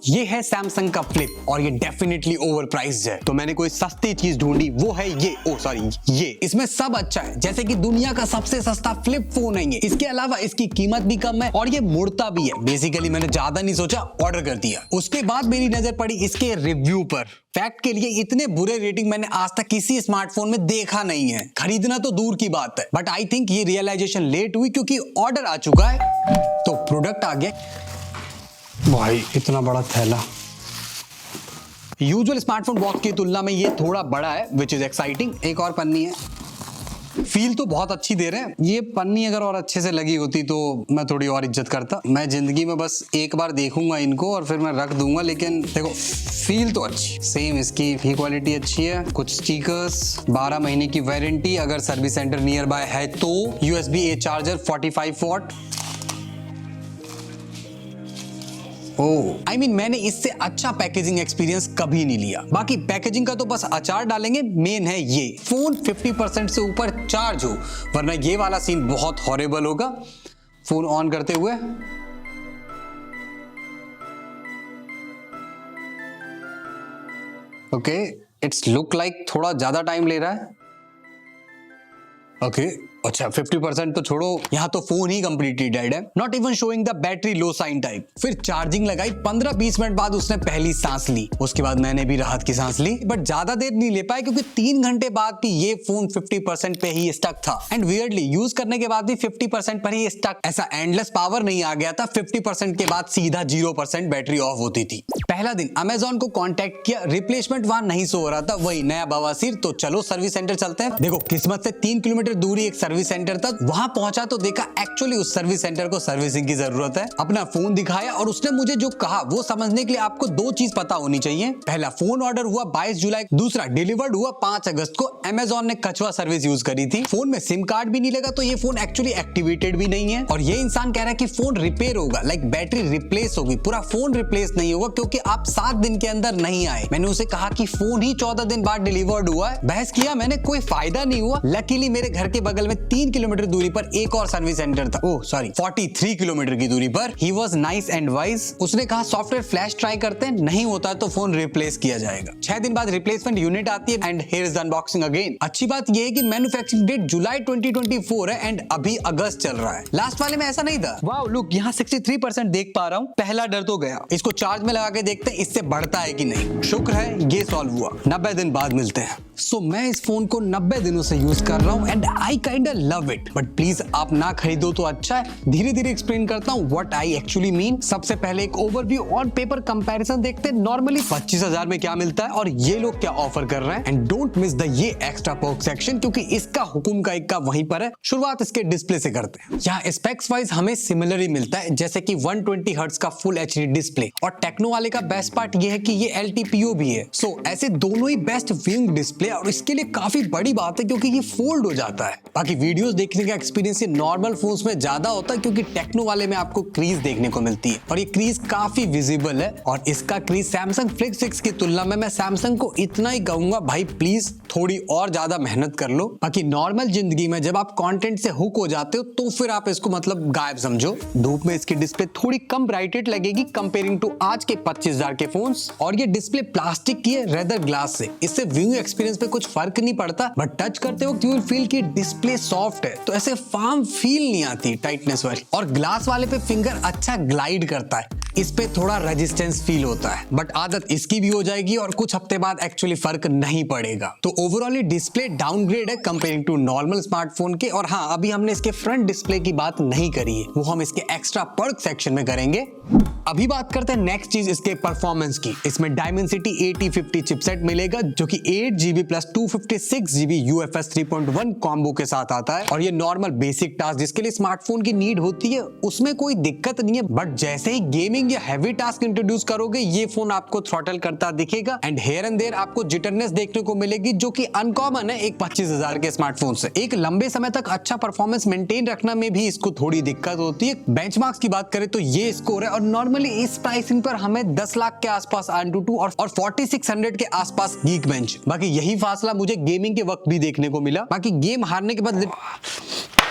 ये है सैमसंग का फ्लिप और ये डेफिनेटली ओवर प्राइस्ड है। तो मैंने कोई सस्ती चीज ढूंढी, वो है ये। इसमें सब अच्छा है, जैसे कि दुनिया का सबसे सस्ता फ्लिप फोन है ये। इसके अलावा इसकी कीमत भी कम है और ये मुड़ता भी है। बेसिकली मैंने ज्यादा नहीं सोचा, ऑर्डर कर दिया। उसके बाद मेरी नजर पड़ी इसके रिव्यू पर। फैक्ट के लिए इतने बुरे रेटिंग मैंने आज तक किसी स्मार्टफोन में देखा नहीं है। खरीदना तो दूर की बात है, बट आई थिंक ये रियलाइजेशन लेट हुई क्योंकि ऑर्डर आ चुका है तो प्रोडक्ट आ गया। भाई इतना बड़ा थैला। यूजुअल स्मार्टफोन बॉक्स की तुलना में ये थोड़ा बड़ा है, विच इज एक्साइटिंग। एक और पन्नी है, फील तो बहुत अच्छी दे रहे हैं। ये पन्नी अगर और अच्छे से लगी होती तो मैं थोड़ी और इज्जत करता। मैं जिंदगी में बस एक बार देखूंगा इनको और फिर मैं रख दूंगा, लेकिन देखो फील तो अच्छी। सेम इसकी भी क्वालिटी अच्छी है। कुछ स्टिकर्स, 12 महीने की वारंटी अगर सर्विस सेंटर नियर बाय है तो। USB-A charger 45 what. मैंने इससे अच्छा पैकेजिंग एक्सपीरियंस कभी नहीं लिया। बाकी पैकेजिंग का तो बस अचार डालेंगे, मेन है ये फोन 50% से ऊपर चार्ज हो, वरना ये वाला सीन बहुत हॉरिबल होगा। फोन ऑन करते हुए ओके, इट्स लुक लाइक थोड़ा ज्यादा टाइम ले रहा है। ओके, अच्छा 50% तो छोड़ो, यहाँ तो फोन ही कंप्लीटली डेड है। Not even showing the battery low sign type. फिर चार्जिंग लगाई, 15-20 मिनट बाद उसने पहली सांस ली। उसके बाद मैंने भी राहत की सांस ली, बट ज्यादा देर नहीं ले पाए क्योंकि 3 घंटे बाद भी ये फोन 50% पे ही स्टक था। एंड वियर्डली यूज करने के बाद भी 50% पर ही स्टक। ऐसा एंडलेस पावर नहीं आ गया था। 50% के बाद सीधा 0% बैटरी ऑफ होती थी। पहला दिन अमेजॉन को कांटेक्ट किया, रिप्लेसमेंट वहां नहीं शो हो रहा था, वही नया बवासीर। तो चलो सर्विस सेंटर चलते हैं। देखो किस्मत से 3 किलोमीटर दूरी एक सर्विस सेंटर था। वहां पहुंचा तो देखा एक्चुअली उस सर्विस सेंटर को सर्विसिंग की जरूरत है। अपना फोन दिखाया और उसने मुझे जो कहा वो समझने के लिए आपको 2 चीज पता होनी चाहिए। पहला, फोन ऑर्डर हुआ 22 जुलाई। दूसरा, डिलीवर्ड हुआ 5 अगस्त को। अमेजॉन ने कछुआ सर्विस यूज करी थी। फोन में सिम कार्ड भी नहीं लगा, तो ये फोन एक्चुअली एक्टिवेटेड भी नहीं है। और ये इंसान कह रहा है कि फोन रिपेयर होगा, लाइक बैटरी रिप्लेस होगी। पूरा फोन रिप्लेस नहीं होगा क्योंकि आप 7 दिन के अंदर नहीं आए। मैंने उसे कहा कि फोन ही 14 दिन बाद डिलीवर्ड हुआ है। बहस किया मैंने, कोई फायदा नहीं हुआ। लकीली मेरे घर के बगल में 3 किलोमीटर दूरी पर एक और सर्विस सेंटर था। 43 किलोमीटर की दूरी पर। He was nice and wise. उसने कहा सॉफ्टवेयर फ्लैश ट्राई करते हैं, नहीं होता है तो फोन रिप्लेस किया जाएगा। 6 दिन बाद रिप्लेसमेंट यूनिट आती है and here is the unboxing again. अच्छी बात यह है कि मैन्युफैक्चरिंग डेट जुलाई 2024 है एंड अभी अगस्त चल रहा है। लास्ट वाले में ऐसा नहीं था। वाओ लुक, यहाँ 63% देख पा रहा हूँ। पहला डर तो गया। इसको चार्ज में लगा के देखते हैं इससे बढ़ता है कि नहीं। शुक्र है ये सॉल्व हुआ। 90 दिन बाद मिलते हैं। सो मैं इस फोन को 90 दिनों से यूज कर रहा हूँ and I kind love it. But please आप ना खरीदो तो अच्छा है। धीरे धीरे एक्सप्लेन करता हूँ व्हाट आई एक्चुअली मीन। सबसे पहले एक ओवरव्यू ऑन पेपर कंपैरिजन देखते हैं। नॉर्मली 25,000 में क्या मिलता है और ये लोग क्या ऑफर कर रहे हैं। एंड डोंट मिस द ये एक्स्ट्रा पर्क सेक्शन क्योंकि इसका हुकुम का इक्का वहीं पर है। शुरुआत इसके डिस्प्ले से करते हैं। यहाँ स्पेक्स वाइज हमें सिमिलर ही मिलता है, जैसे कि 120 हर्ट्ज का फुल HD डिस्प्ले। और टेक्नो वाले का बेस्ट पार्ट ये है कि ये LTPO भी है। सो ऐसे दोनों ही बेस्ट व्यूइंग डिस्प्ले और इसके लिए काफी बड़ी बात है क्योंकि ये फोल्ड हो जाता है। बाकी वीडियोस देखने का एक्सपीरियंस ये नॉर्मल फोन्स में ज्यादा होता है क्योंकि टेक्नो वाले में आपको क्रीज देखने को मिलती है और ये क्रीज काफी विजिबल है। और इसका क्रीज सैमसंग फ्लिप 6 की तुलना में मैं सैमसंग को इतना ही कहूंगा, भाई प्लीज थोड़ी और ज्यादा मेहनत कर लो। बाकी नॉर्मल जिंदगी में जब आप कंटेंट से हुक हो जाते हो तो फिर आप इसको मतलब गायब समझो। धूप में इसकी डिस्प्ले थोड़ी कम ब्राइटेड लगेगी कंपेयरिंग टू आज के 25,000 के फोन्स। और ये डिस्प्ले प्लास्टिक की है रेदर ग्लास से। इससे व्यूइंग एक्सपीरियंस पे कुछ फर्क नहीं पड़ता, बट टच करते वक्त यू विल फील कि डिस्प्ले सॉफ्ट है, तो ऐसे फार्म फील नहीं आती टाइटनेस वाली। और ग्लास वाले पे फिंगर अच्छा ग्लाइड करता है, इस पे थोड़ा रेजिस्टेंस फील होता है। बट आदत इसकी भी हो जाएगी और कुछ हफ्ते बाद एक्चुअली फर्क नहीं पड़ेगा। तो ओवरऑल डिस्प्ले डाउनग्रेड है कंपेयरिंग टू नॉर्मल स्मार्टफोन के। और हाँ, अभी हमने इसके फ्रंट डिस्प्ले की बात नहीं करी है, वो हम इसके एक्स्ट्रा पर्क सेक्शन में करेंगे। अभी बात करते हैं नेक्स्ट चीज, इसके परफॉर्मेंस की। इसमें Dimensity 8050 चिपसेट मिलेगा जो कि 8GB plus 256GB UFS 3.1 combo के साथ आता है। और ये नॉर्मल बेसिक टास्क जिसके लिए स्मार्टफोन की नीड होती है उसमें कोई दिक्कत नहीं है, बट जैसे ही गेमिंग या हैवी टास्क इंट्रोड्यूस करोगे ये फोन आपको थ्रॉटल करता दिखेगा। एंड हियर एंड देयर आपको जिटरनेस देखने को मिलेगी जो कि अनकॉमन है एक 25,000 के स्मार्टफोन से। एक लंबे समय तक अच्छा परफॉर्मेंस मेंटेन रखना में भी इसको थोड़ी दिक्कत होती है। बेंचमार्क्स की बात करें तो ये स्कोर है और नॉर्मली इस प्राइसिंग पर हमें 10 लाख के आसपास AnTuTu और 4600 के आसपास Geekbench। बाकी यही फासला मुझे गेमिंग के वक्त भी देखने को मिला। बाकी गेम हारने के बाद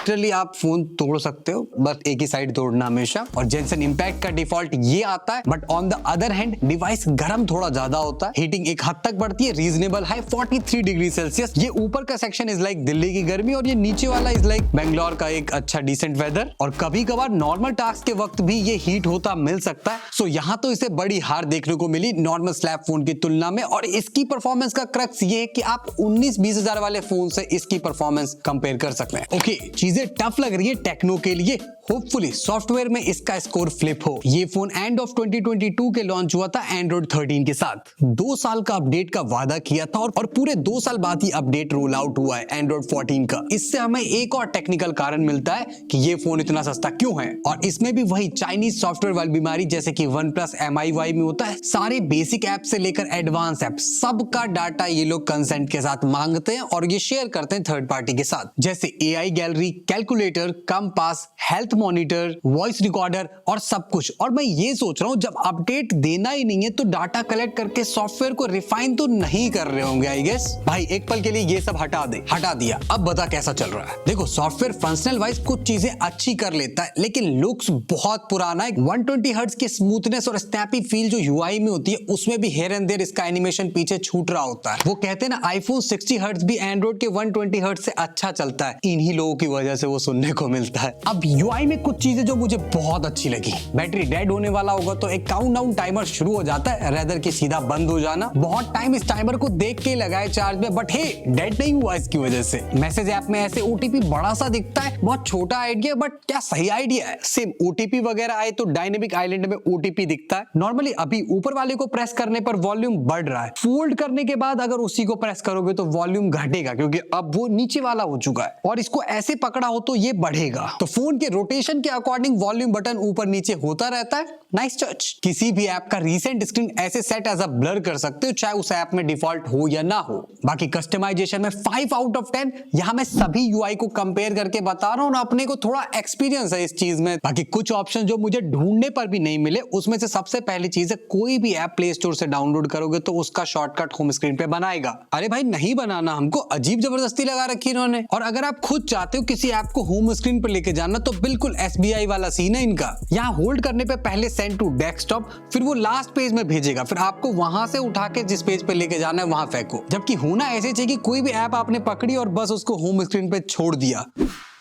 लिटरली आप फोन तोड़ सकते हो, बस एक ही साइड तोड़ना हमेशा। और जेंसन इंपैक्ट का डिफॉल्ट ये आता है, but on the other hand device गर्म थोड़ा ज्यादा होता है, हीटिंग एक हद तक बढ़ती है, रीजनेबल हाई 43 डिग्री सेल्सियस। ये ऊपर का सेक्शन इज लाइक दिल्ली की गर्मी और ये नीचे वाला इज लाइक बेंगलोर का एक अच्छा डिसेंट वेदर। और कभी कभार नॉर्मल टास्क के वक्त भी ये हीट होता मिल सकता है। सो यहाँ तो इसे बड़ी हार देखने को मिली नॉर्मल स्लैब फोन की तुलना में। और इसकी परफॉर्मेंस का क्रक्स ये है कि आप 19-20 हजार वाले फोन से इसकी परफॉर्मेंस कंपेयर कर सकते हैं। ओके, चीजें टफ लग रही है टेक्नो के लिए, होपफुली सॉफ्टवेयर में इसका स्कोर फ्लिप हो। ये फोन एंड ऑफ 2022 के लॉन्च हुआ था एंड्रॉइड 13 के साथ। 2 साल का अपडेट का वादा किया था और पूरे 2 साल बाद ही अपडेट रोल आउट हुआ है एंड्रॉइड 14 का। इससे हमें एक और टेक्निकल कारण मिलता है कि ये फोन इतना सस्ता क्यों है। और इसमें भी वही चाइनीज सॉफ्टवेयर वाली बीमारी जैसे कि OnePlus MIUI में होता है। सारे बेसिक ऐप से लेकर एडवांस ऐप सबका डाटा ये लोग कंसेंट के साथ मांगते हैं और ये शेयर करते हैं थर्ड पार्टी के साथ, जैसे AI gallery, calculator, compass, health monitor, voice recorder और सब कुछ। और मैं ये सोच रहा हूँ जब अपडेट देना ही नहीं है तो डाटा कलेक्ट करके सॉफ्टवेयर को रिफाइन तो नहीं कर रहे होंगे आई गेस। भाई एक पल के लिए ये सब हटा दिया, अब बता कैसा चल रहा है। देखो सॉफ्टवेयर फंक्शनल वाइज कुछ चीजें अच्छी कर लेता है, लेकिन लुक्स बहुत पुराना है। 120 हर्ट्ज की स्मूथनेस और स्नैपी फील जो UI में होती है उसमें भी हेयर एंड देयर इसका एनिमेशन पीछे छूट रहा होता है। वो कहते हैं ना आईफोन 60 हर्ट्ज भी एंड्रॉइड के 120 हर्ट्ज से अच्छा चलता है, इन्हीं लोगों की वजह से वो सुनने को मिलता है। अब UI में कुछ चीजें जो मुझे बहुत अच्छी लगी, बैटरी डेड होने वाला होगा तो एक काउंटडाउन टाइमर शुरू हो जाता है रेदर कि सीधा बंद हो जाना। बहुत टाइम इस टाइमर को देख के लगाए चार्ज में, बट हे डेड नहीं हुआ इसकी वजह से। मैसेज ऐप में ऐसे OTP बड़ा सा दिखता है, बहुत छोटा आइडिया बट क्या सही आइडिया है। सेम OTP वगैरह आए तो डायनेमिक आइलैंड में OTP दिखता है। नॉर्मली अभी ऊपर वाले को प्रेस करने पर वॉल्यूम बढ़ रहा है, फोल्ड करने के बाद अगर उसी को प्रेस करोगे तो वॉल्यूम घटेगा क्योंकि अब वो नीचे वाला हो चुका है। और इसको ऐसे पकड़ा हो तो ये बढ़ेगा। तो फोन के रोटेशन के अकॉर्डिंग वॉल्यूम बटन ऊपर नीचे होता रहता है। Nice touch. किसी भी ऐप का रीसेंट स्क्रीन ऐसे सेट एज अ ब्लर कर सकते हो, चाहे उस ऐप में डिफॉल्ट हो या ना हो। बाकी कस्टमाइजेशन में 5 आउट ऑफ 10। यहां मैं सभी UI को कंपेयर करके बता रहा हूं ना, अपने को थोड़ा एक्सपीरियंस है इस चीज में। बाकी कुछ ऑप्शन जो मुझे ढूंढने पर भी नहीं मिले, उसमें से सबसे पहली चीज है कोई भी ऐप प्ले स्टोर से डाउनलोड करोगे तो उसका शॉर्टकट होम स्क्रीन पे बनाएगा। अरे भाई नहीं बनाना, हमको अजीब जबरदस्ती लगा रखी इन्होंने। और अगर आप खुद चाहते हो किसी ऐप को होम स्क्रीन पर लेके जाना तो बिल्कुल SBI वाला सीन है इनका। यहाँ होल्ड करने पे पहले सेंड टू डेस्कटॉप, फिर वो लास्ट पेज में भेजेगा, फिर आपको वहां से उठा के जिस पेज पे लेके जाना है वहां फेंको। जबकि होना ऐसे चाहिए कि कोई भी ऐप आपने पकड़ी और बस उसको होम स्क्रीन पे छोड़ दिया।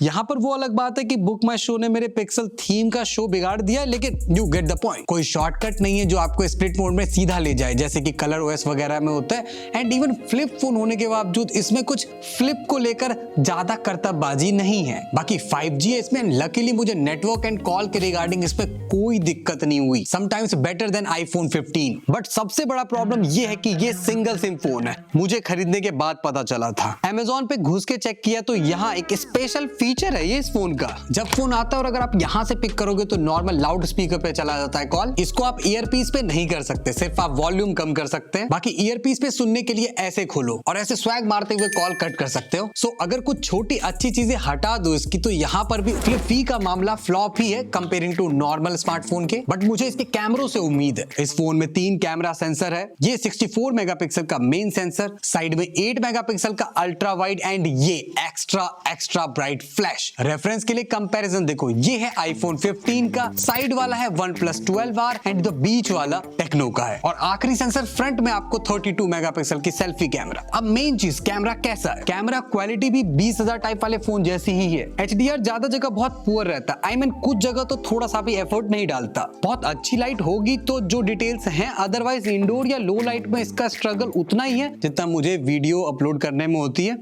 यहाँ पर वो अलग बात है कि बुक माई शो ने मेरे पिक्सल थीम का शो बिगाड़ दिया, लेकिन यू गेट द पॉइंट। कोई शॉर्टकट नहीं है जो आपको स्प्लिट मोड में सीधा ले जाए जैसे कि कलर OS वगैरह में होता है। एंड इवन फ्लिप फोन होने के बावजूद इसमें कुछ फ्लिप को लेकर ज्यादा करतबबाजी नहीं है। बाकी 5G है इसमें, लकीली मुझे नेटवर्क एंड कॉल के रिगार्डिंग इस पे कोई दिक्कत नहीं हुई। Sometimes better than iPhone 15। But सबसे बड़ा प्रॉब्लम ये है कि ये सिंगल सिम फोन है, मुझे खरीदने के बाद पता चला था। Amazon पे घुस के चेक किया तो यहाँ एक स्पेशल फीचर है ये इस फोन का। जब फोन आता है और अगर आप यहाँ से पिक करोगे तो नॉर्मल लाउड स्पीकर पे चला जाता है कॉल। इसको आप ईयरपीस पे नहीं कर सकते, सिर्फ आप वॉल्यूम कम कर सकते हैं। बाकी ईयरपीस पे सुनने के लिए ऐसे खोलो और ऐसे स्वैग मारते हुए कॉल कट कर सकते हो। सो अगर कुछ छोटी अच्छी चीजें हटा दो इसकी तो यहाँ पर भी फ्लिप फी का मामला फ्लॉप ही है कंपेयरिंग टू नॉर्मल स्मार्टफोन के। बट मुझे इसके कैमरों से उम्मीद है। इस फोन में 3 कैमरा सेंसर है, ये 64 मेगापिक्सल का मेन सेंसर, साइड में 8 मेगापिक्सल का अल्ट्रा वाइड एंड ये एक्स्ट्रा ब्राइट फ्लैश। रेफरेंस के लिए कंपैरिजन देखो, ये है iPhone 15 का, साइड वाला है OnePlus 12R and the beach वाला टेक्नो का है। और आखिरी सेंसर फ्रंट में आपको 32 मेगापिक्सल की सेल्फी कैमरा। अब मेन चीज कैमरा कैसा है। कैमरा क्वालिटी भी 20,000 टाइप वाले फोन जैसी ही है। HDR ज्यादा जगह बहुत पुअर रहता है, आई मीन कुछ जगह तो थोड़ा सा भी एफर्ट नहीं डालता। बहुत अच्छी लाइट होगी तो जो डिटेल्स हैं, अदरवाइज इंडोर या लो लाइट में इसका स्ट्रगल उतना ही है जितना मुझे वीडियो अपलोड करने में होती है।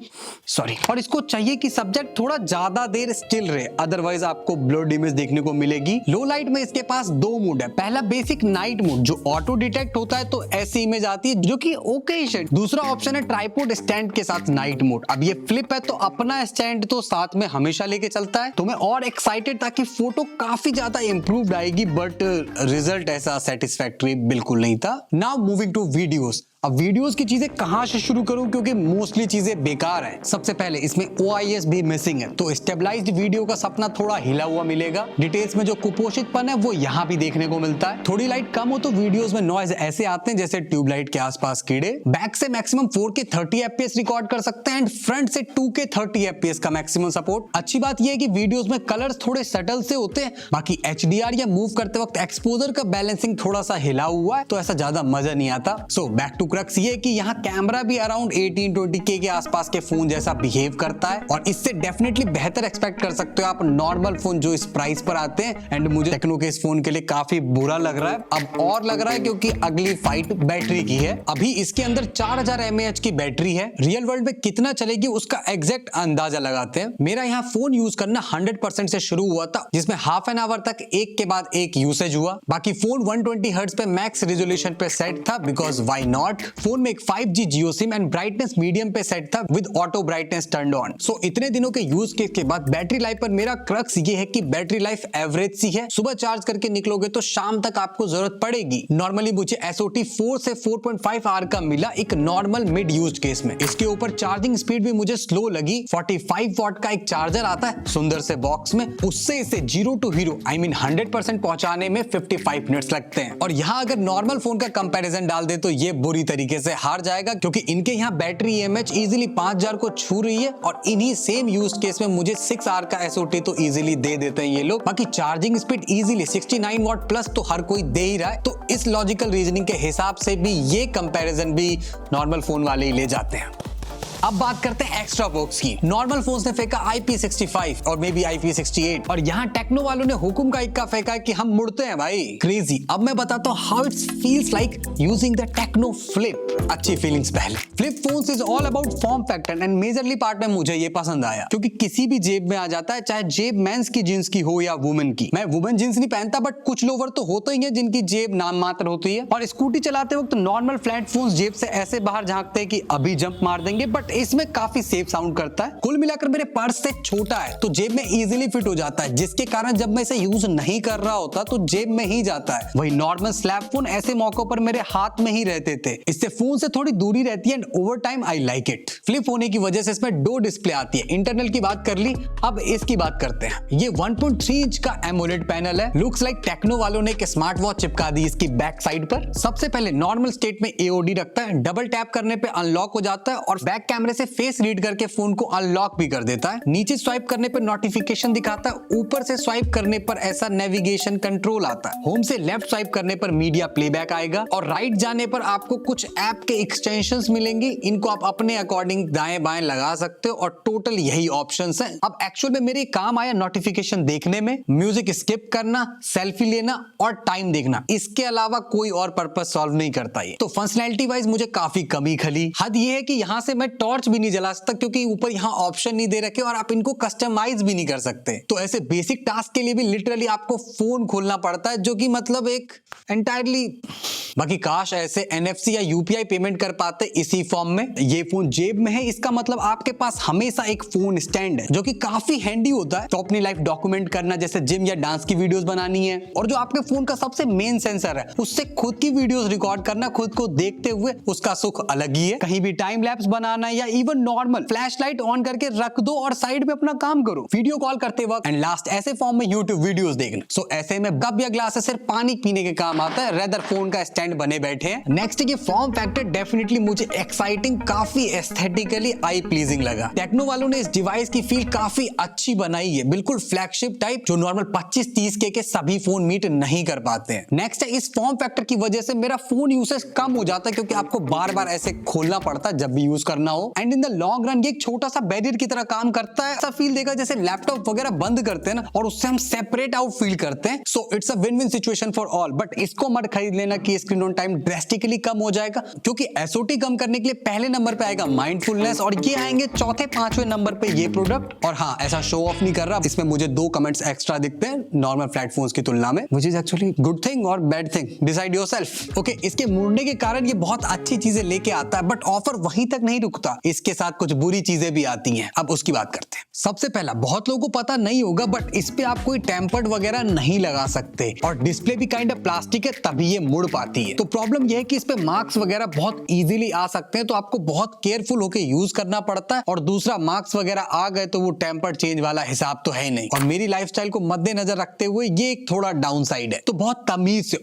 सॉरी। और इसको चाहिए कि सब्जेक्ट थोड़ा ज्यादा देर स्टिल रहे, अदरवाइज आपको ब्लर्ड इमेज देखने को मिलेगी। लो लाइट में इसके पास 2 मोड है। पहला बेसिक नाइट मोड जो ऑटो डिटेक्ट होता है तो ऐसी इमेज आती है जो कि ओके है। दूसरा ऑप्शन है ट्राइपॉड स्टैंड के साथ नाइट मोड। अब ये फ्लिप है तो अपना स्टैंड तो साथ में हमेशा लेके चलता है। तो मैं और एक्साइटेड था कि फोटो काफी ज्यादा इंप्रूव्ड आएगी, बट रिजल्ट ऐसा सेटिस्फैक्टरी बिल्कुल नहीं था। Now moving to videos. अब वीडियोस की चीजें कहां से शुरू करूं, क्योंकि मोस्टली चीजें बेकार है। सबसे पहले इसमें OIS भी मिसिंग है, तो स्टेबलाइज्ड वीडियो का सपना थोड़ा हिला हुआ मिलेगा। डिटेल्स में जो कुपोषितपन है वो यहाँ भी देखने को मिलता है। थोड़ी लाइट कम हो तो वीडियोस में नॉइज ऐसे आते हैं जैसे ट्यूबलाइट के आसपास कीड़े। बैक से मैक्सिमम 4K 30 FPS रिकॉर्ड कर सकते हैं एंड फ्रंट से 2K 30 FPS का मैक्सिमम सपोर्ट। अच्छी बात यह है कि वीडियोस में कलर्स थोड़े सटल से होते हैं, बाकी HDR या मूव करते वक्त एक्सपोजर का बैलेंसिंग थोड़ा सा हिला हुआ है, तो ऐसा ज्यादा मजा नहीं आता। सो बैक टू क्रक्स ये कि यहाँ कैमरा भी अराउंड 18-20K के आसपास के फोन जैसा बिहेव करता है और इससे डेफिनेटली बेहतर एक्सपेक्ट कर सकते हो आप नॉर्मल फोन जो इस प्राइस पर आते हैं। एंड मुझे टेक्नो के इस फोन के लिए काफी बुरा लग रहा है, अब और लग रहा है क्योंकि अगली फाइट बैटरी की है। अभी इसके अंदर 4000 mAh की बैटरी है, रियल वर्ल्ड में कितना चलेगी उसका एग्जैक्ट अंदाजा लगाते हैं। मेरा यहाँ फोन यूज करना 100% से शुरू हुआ था, जिसमें हाफ एन आवर तक एक के बाद एक यूसेज हुआ। बाकी फोन 120 हर्ट्ज पे मैक्स रेजोल्यूशन पे सेट था, बिकॉज व्हाई नॉट। फोन में एक 5G Jio SIM and brightness medium पे सेट था with auto brightness turned on. So इतने दिनों के यूज केस के बाद बैटरी लाइफ पर मेरा क्रक्स ये है कि बैटरी लाइफ एवरेज सी है। सुबह चार्ज करके निकलोगे तो शाम तक आपको जरूरत पड़ेगी। नॉर्मली मुझे SOT 4 से 4.5 आवर का मिला एक नॉर्मल मिड यूज्ड केस में। इसके ऊपर चार्जिंग स्पीड भी मुझे स्लो लगी। 45 वॉट का एक चार्जर आता है सुंदर से बॉक्स में, उससे इसे 0 to हीरो आई मीन 100% पहुंचाने में 55 मिनट्स लगते हैं। और यहाँ अगर नॉर्मल फोन का कंपैरिजन डाल दे तो ये बुरी तरीके से हार जाएगा, क्योंकि इनके यहाँ बैटरी EMH इजीली 5000 को छू रही है और इन्हीं सेम यूज केस में मुझे 6 आवर का SOT तो इजीली दे देते हैं ये लोग। बाकी charging speed easily 69 what plus तो हर कोई दे ही रहा है, तो इस लॉजिकल रीजनिंग के हिसाब से भी ये कंपैरिजन भी नॉर्मल फोन वाले ही ले जाते हैं। अब बात करते हैं एक्स्ट्रा पर्क्स की। नॉर्मल फोन्स ने फेंका IP65 और मे बी IP68 और यहाँ टेक्नो वालों ने हुकुम का इक्का फेंका कि हम मुड़ते हैं भाई। क्रेजी। अब मैं बताता हूँ how it feels like using the Tecno flip. अच्छी फीलिंग्स पहले। Flip phones is all about form factor and majorly part में मुझे ये पसंद आया, क्योंकि किसी भी जेब में आ जाता है, चाहे जेब मेंस की जींस की हो या वुमेन की। मैं वुमेन जींस नहीं पहनता, बट कुछ लोवर तो होते ही हैं जिनकी जेब नाम मात्र होती है। और स्कूटी चलाते वक्त नॉर्मल फ्लैट फोन्स जेब से ऐसे बाहर झांकते हैं कि अभी जंप मार देंगे, बट इसमें काफी सेफ साउंड करता है। कुल मिलाकर मेरे पर्स से छोटा है तो जेब में इजीली फिट हो जाता है, जिसके कारण जब मैं इसे यूज नहीं कर रहा होता तो जेब में ही जाता है। वही नॉर्मल स्लैब फोन ऐसे मौकों पर मेरे हाथ में ही रहते थे। इससे फोन से थोड़ी दूरी रहती है and over time I like it. Flip होने की वजह से इसमें 2 डिस्प्ले आती है। इंटरनल की बात कर ली, अब इसकी बात करते हैं। ये 1.3 इंच का एमोलेड पैनल है। लुक्स लाइक टेक्नो वालों ने एक स्मार्ट वॉच चिपका दी इसकी बैक साइड पर। सबसे पहले नॉर्मल स्टेट में AOD रखता है, डबल टैप करने पे अनलॉक हो जाता है और बैक कैमरे से फेस रीड करके फोन को अनलॉक भी कर देता है। नीचे स्वाइप करने पर नोटिफिकेशन दिखाता है, ऊपर से स्वाइप करने पर ऐसा नेविगेशन कंट्रोल आता है। होम से लेफ्ट स्वाइप करने पर मीडिया प्लेबैक आएगा और राइट जाने पर आपको कुछ ऐप के एक्सटेंशंस मिलेंगे। इनको आप अपने अकॉर्डिंग दाएं बाएं लगा सकते हो और टोटल यही ऑप्शंस हैं। अब एक्चुअल में मेरे काम आया नोटिफिकेशन देखने में, म्यूजिक स्किप करना, सेल्फी लेना और टाइम देखना। इसके अलावा कोई और पर्पस सॉल्व नहीं करता ये। तो फंक्शनैलिटी वाइज मुझे काफी कमी खली। हद ये है कि यहाँ से मैं टॉर्च भी नहीं जला सकता, क्योंकि ऊपर यहाँ ऑप्शन नहीं दे रखे और आप इनको कस्टमाइज भी नहीं कर सकते। तो ऐसे बेसिक टास्क के लिए भी लिटरली आपको फोन खोलना पड़ता है, जो कि मतलब एक एंटायरली। बाकी काश ऐसे NFC या UPI पेमेंट कर पाते इसी फॉर्म में। ये फोन जेब में है, इसका मतलब आपके पास हमेशा एक फोन स्टैंड है, जो कि काफी हैंडी होता है। तो अपनी लाइफ डॉक्यूमेंट करना, जैसे जिम या डांस की वीडियोस बनानी है, और जो आपके फोन का सबसे मेन सेंसर है उससे खुद की वीडियोस रिकॉर्ड करना, खुद को देखते हुए, उसका सुख अलग ही है। कहीं भी टाइम लैप्स बनाना या इवन नॉर्मल फ्लैशलाइट ऑन करके रख दो और साइड में अपना काम करो, वीडियो कॉल करते वक्त। एंड लास्ट ऐसे फॉर्म में YouTube वीडियोस देखना। सो ऐसे में कप या ग्लास से सिर्फ पानी पीने के काम आता है, रेदर फोन का स्टैंड बने बैठे हैं। नेक्स्ट ये फॉर्म फैक्टर डेफिनेटली मुझे एक्साइटिंग, काफी एस्थेटिकली आई प्लीजिंग लगा। टेक्नो वालों ने इस डिवाइस की फील काफी अच्छी बनाई है, बिल्कुल फ्लैगशिप टाइप, जो नॉर्मल 25-30K के सभी फोन मीट नहीं कर पाते हैं। नेक्स्ट है इस फॉर्म फैक्टर की वजह से मेरा फोन यूसेज कम हो जाता है, क्योंकि आपको बार बार ऐसे खोलना पड़ता है जब भी यूज करना हो। And in the long run ये एक छोटा सा बैरियर की तरह काम करता है। ऐसा फील देगा जैसे लैपटॉप वगैरह बंद करते हैं ना, और उससे हम सेपरेट आउट फील करते हैं। So it's a win win situation for all. But इसको मत खरीद लेना कि स्क्रीन ऑन टाइम ड्रेस्टिकली कम हो जाएगा, क्योंकि SOT कम करने के लिए पहले नंबर पे आएगा माइंडफुलनेस, और ये आएंगे चौथे 5वें नंबर पे ये प्रोडक्ट। और हाँ, ऐसा शो ऑफ नहीं कर रहा, इसमें मुझे 2 कमेंट्स एक्स्ट्रा दिखते हैं नॉर्मल प्लेटफॉर्म्स की तुलना में, which is actually good thing और bad thing, decide yourself. Okay, इसके मुड़ने के कारण ये बहुत अच्छी चीजें लेके आता है, बट ऑफर वहीं तक नहीं रुकता। इसके साथ कुछ बुरी चीजें भी आती हैं। अब उसकी बात करते हैं। सबसे पहला, बहुत लोगों को पता नहीं होगा बट इस पे आप कोई टेम्पर्ड वगैरह नहीं लगा सकते और डिस्प्ले भी काइंड ऑफ प्लास्टिक है, तभी ये मुड़ पाती है। तो प्रॉब्लम ये है कि इस पे मार्क्स वगैरह बहुत इजीली आ सकते हैं, तो आपको बहुत केयरफुल होकर यूज करना पड़ता है। और दूसरा, मार्क्स वगैरह आ गए तो वो टेम्पर्ड चेंज वाला हिसाब तो है नहीं। और मेरी लाइफस्टाइल को मद्देनजर रखते हुए ये एक थोड़ा डाउन साइड है, तो बहुत तमीज से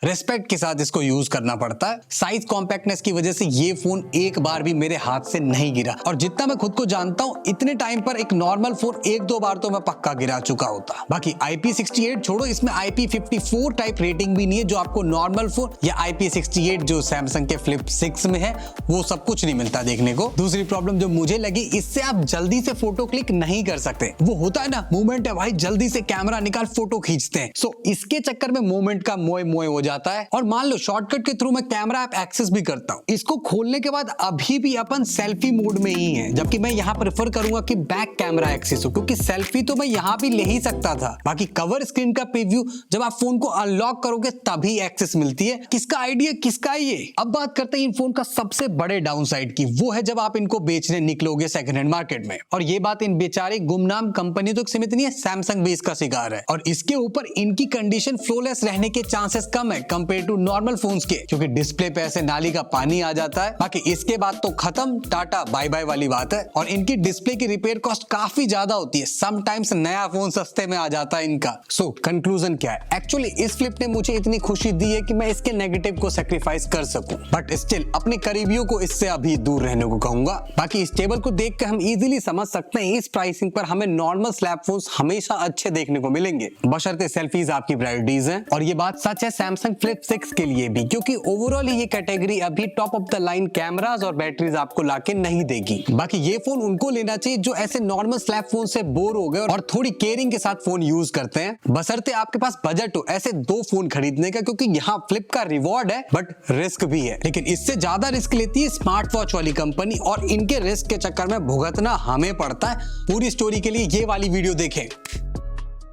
रेस्पेक्ट के साथ इसको यूज करना पड़ता है। साइज कॉम्पैक्टनेस की वजह से ये फोन एक बार भी मेरे हाथ से नहीं गिरा, और जितना मैं खुद को जानता हूँ इतने टाइम पर एक नॉर्मल फोन एक दो बार तो मैं पक्का गिरा चुका होता। बाकी IP68 छोड़ो, इसमें IP54 टाइप रेटिंग भी नहीं है जो आपको नॉर्मल फोन या IP68 जो सैमसंग के फ्लिप 6 में है वो सब कुछ नहीं मिलता देखने को। दूसरी प्रॉब्लम जो मुझे लगी, इससे आप जल्दी से फोटो क्लिक नहीं कर सकते। वो होता है ना, मूवमेंट है भाई, जल्दी से कैमरा निकाल फोटो खींचते हैं, सो इसके चक्कर में मूवमेंट का मोए मोए हो जाता है। और मान लो शॉर्टकट के थ्रू मैं कैमरा ऐप एक्सेस भी करता हूं, इसको खोलने के बाद अभी भी अपन सेल्फी मोड में ही है, जबकि मैं यहां प्रेफर करूंगा कि बैक कैमरा एक्सेस हो, क्योंकि सेल्फी तो मैं यहां भी ले ही सकता था। बाकी कवर स्क्रीन का प्रीव्यू जब आप फोन को अनलॉक करोगे तभी एक्सेस मिलती है। किसका आइडिया, किसका ये। अब बात करते हैं इन फोन का सबसे बड़े डाउन साइड की, वो है जब आप इनको बेचने निकलोगे सेकंड हैंड मार्केट में। और ये बात इन बेचारे गुमनाम कंपनी तो सीमित नहीं है, सैमसंग भी इसका शिकार है। और इसके ऊपर इनकी कंडीशन फ्लोलेस रहने के चांसेस कम है कंपेयर टू नॉर्मल फोन्स के, क्योंकि डिस्प्ले पे ऐसे नाली का पानी आ जाता है। बाकी इसके बाद तो खत्म, टाटा बाय बाय वाली बात है। और इनकी डिस्प्ले की रिपेयर कॉस्ट काफी ज्यादा होती है, समटाइम्स नया फोन सस्ते में आ जाता है इनका। सो कंक्लूजन क्या है, एक्चुअली इस फ्लिप ने मुझे इतनी खुशी दी है कि मैं इसके नेगेटिव को सैक्रिफाइस कर सकूं, बट स्टिल अपने करीबियों को इससे अभी दूर रहने को कहूंगा। बाकी इस टेबल को देख कर हम इजीली समझ सकते हैं इस प्राइसिंग पर हमें नॉर्मल स्लैब फोन्स हमेशा अच्छे देखने को मिलेंगे, बशर्ते सेल्फीज आपकी प्रायोरिटीज हैं। और ये बात सच है सैमसंग फ्लिप 6 के लिए भी, क्योंकि ओवरऑल ये कैटेगरी अभी top of the line cameras और बैटरीज आपको लाके नहीं देगी। बाकी ये फोन उनको लेना चाहिए जो ऐसे नॉर्मल स्लैब फोन से बोर हो गए और थोड़ी केयरिंग के साथ फोन यूज करते हैं, बशर्ते आपके पास बजट हो ऐसे दो फोन खरीदने का, क्योंकि यहाँ फ्लिप का रिवॉर्ड है बट रिस्क भी है। लेकिन इससे ज्यादा रिस्क लेती है स्मार्ट वॉच वाली कंपनी, और इनके रिस्क के चक्कर में भुगतना हमें पड़ता है। पूरी स्टोरी के लिए ये वाली वीडियो देखें।